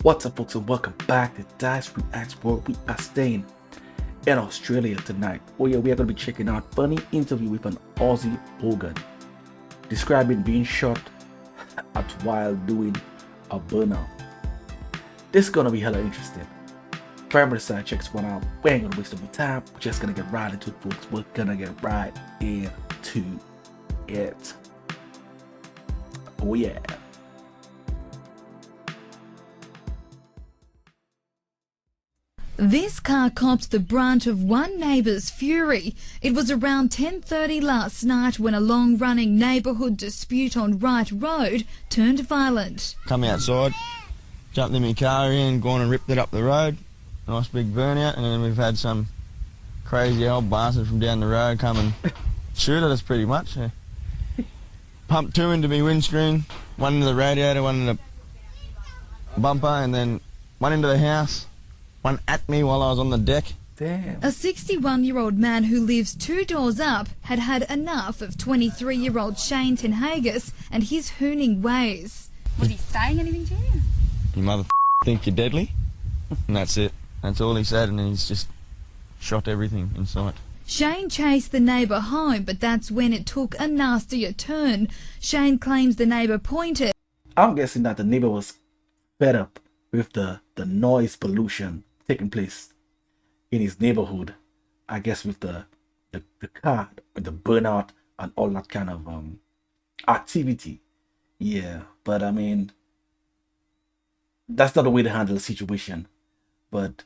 What's up, folks, and welcome back to Dyce Reacts, where we are staying in Australia tonight. Oh yeah, we are going to be checking out funny interview with an Aussie organ describing being shot at while doing a burnout. This is going to be hella interesting. Primary side checks one out. We ain't going to waste any time. We're just going to get right into it, folks. We're going to get right into it. Oh yeah. This car copped the brunt of one neighbour's fury. It was around 10:30 last night when a long-running neighbourhood dispute on Wright Road turned violent. Come outside, jumped in my car in, gone and ripped it up the road. Nice big burnout, and then we've had some crazy old bastard from down the road come and shoot at us pretty much. Pumped two into my windscreen, one into the radiator, one into the bumper, and then one into the house. One at me while I was on the deck. Damn. A 61-year-old man who lives two doors up had had enough of 23-year-old Shane Tenhagas and his hooning ways. Was he saying anything to you? You mother think you're deadly? And that's it. That's all he said, and then he's just shot everything in sight. Shane chased the neighbour home, but that's when it took a nastier turn. Shane claims the neighbour pointed. I'm guessing that the neighbor was fed up with the noise pollution taking place in his neighborhood. I guess with the car, with the burnout and all that kind of activity. Yeah, but I mean, that's not the way to handle the situation. But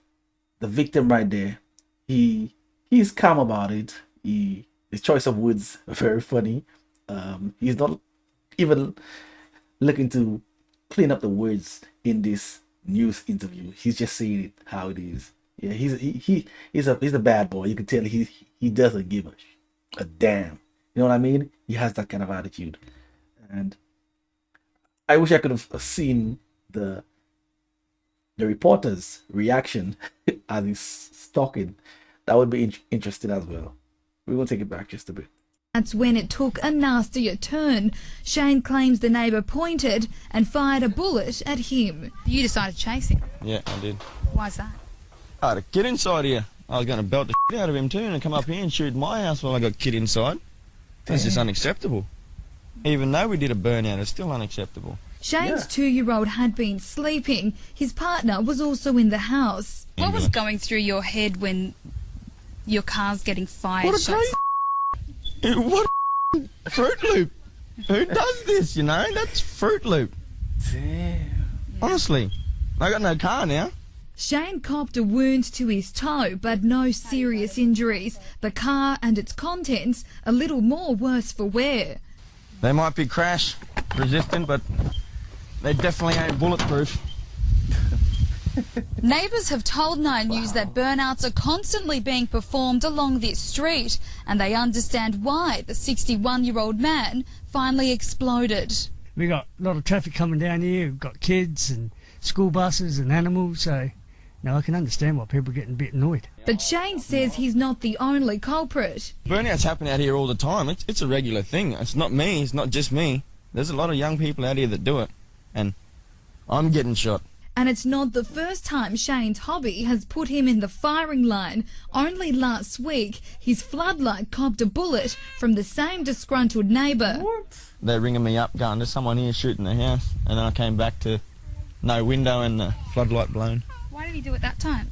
the victim right there, he's calm about it. His choice of words are very funny. He's not even looking to clean up the words in this news interview. He's just saying it how it is. Yeah, he's a bad boy. You can tell he doesn't give a damn. You know what I mean? He has that kind of attitude, and I wish I could have seen the reporter's reaction as he's talking. That would be interesting as well. We will take it back just a bit. That's when it took a nastier turn. Shane claims the neighbour pointed and fired a bullet at him. You decided to chase him. Yeah, I did. Why's that? I had a kid inside here. I was going to belt the shit out of him too and come up here and shoot my house while I got kid inside. That's just unacceptable. Even though we did a burnout, it's still unacceptable. Shane's 2-year-old had been sleeping. His partner was also in the house. What was going through your head when your car's getting fired? What a what a Fruit Loop. Who does this, you know? That's Fruit Loop. Damn. Honestly, I got no car now. Shane copped a wound to his toe, but no serious injuries. The car and its contents a little more worse for wear. They might be crash resistant, but they definitely ain't bulletproof. Neighbours have told 9 News that burnouts are constantly being performed along this street, and they understand why the 61-year-old man finally exploded. We got a lot of traffic coming down here. We've got kids and school buses and animals, so now I can understand why people are getting a bit annoyed. But Shane says he's not the only culprit. Burnouts happen out here all the time. It's a regular thing. It's not me. It's not just me. There's a lot of young people out here that do it, and I'm getting shot. And it's not the first time Shane's hobby has put him in the firing line. Only last week, his floodlight copped a bullet from the same disgruntled neighbour. What? They're ringing me up going, there's someone here shooting the house, and then I came back to no window and the floodlight blown. Why did he do it that time?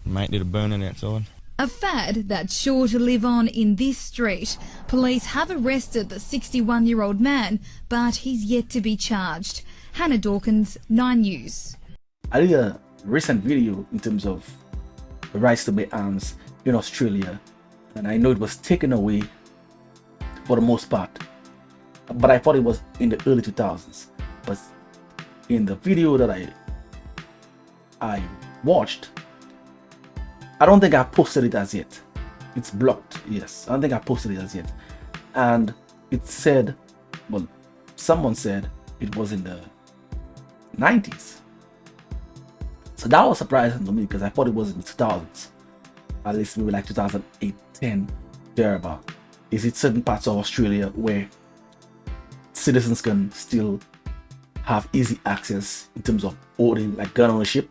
Mate did a burning outside. A fad that's sure to live on in this street. Police have arrested the 61-year-old man, but he's yet to be charged. Hannah Dawkins, 9 News. I did a recent video in terms of the rights to bear arms in Australia, and I know it was taken away for the most part, but I thought it was in the early 2000s. But in the video that I watched, I don't think I posted it as yet. It's blocked. Yes, I don't think I posted it as yet. And it said, well, someone said it was in the 90s. So that was surprising to me because I thought it was in the 2000s, at least maybe like 2008, 10, thereabout. Is it certain parts of Australia where citizens can still have easy access in terms of owning, like gun ownership,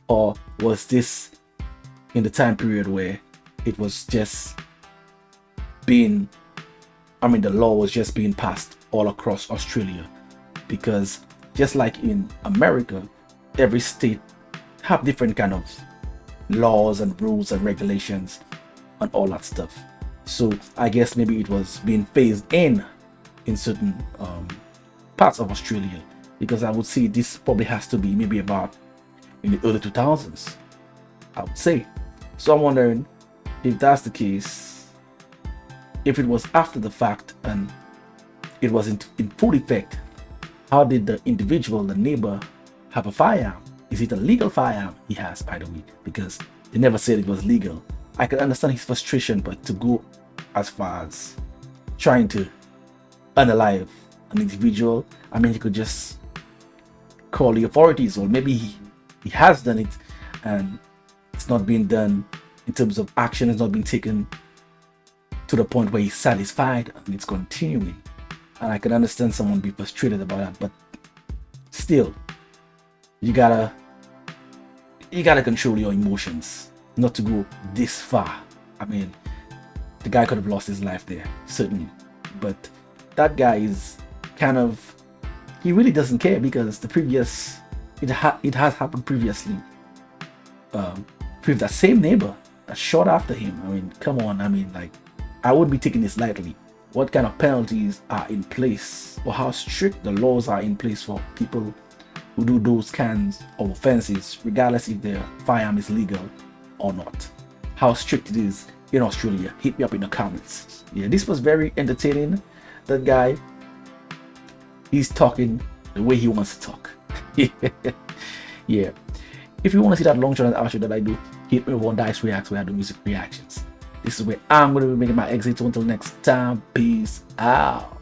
or was this in the time period where it was just being, I mean, the law was just being passed all across Australia? Because just like in America, every state have different kind of laws and rules and regulations and all that stuff. So I guess maybe it was being phased in certain parts of Australia, because I would say this probably has to be maybe about in the early 2000s, I would say. So I'm wondering if that's the case, if it was after the fact and it was in full effect, how did the individual, the neighbor, have a firearm? Is it a legal firearm he has, by the way? Because they never said it was legal. I can understand his frustration, but to go as far as trying to unalive an individual, I mean, he could just call the authorities, or maybe he has done it and it's not being done in terms of action, it's not being taken to the point where he's satisfied and it's continuing. And I can understand someone be frustrated about that, but still, you gotta control your emotions, not to go this far. I mean, the guy could have lost his life there, certainly, but that guy is kind of, he really doesn't care, because the previous, it has happened previously. With that same neighbor that shot after him. I mean, come on. I mean, like, I would be taking this lightly. What kind of penalties are in place, or how strict the laws are in place for people who do those kinds of offenses, regardless if their firearm is legal or not? How strict it is in Australia? Hit me up in the comments. Yeah, this was very entertaining. That guy, he's talking the way he wants to talk. Yeah. If you want to see that long shot and outro that I do, hit me over on Dyce Reacts, where I do music reactions. This is where I'm going to be making my exit. So until next time, peace out.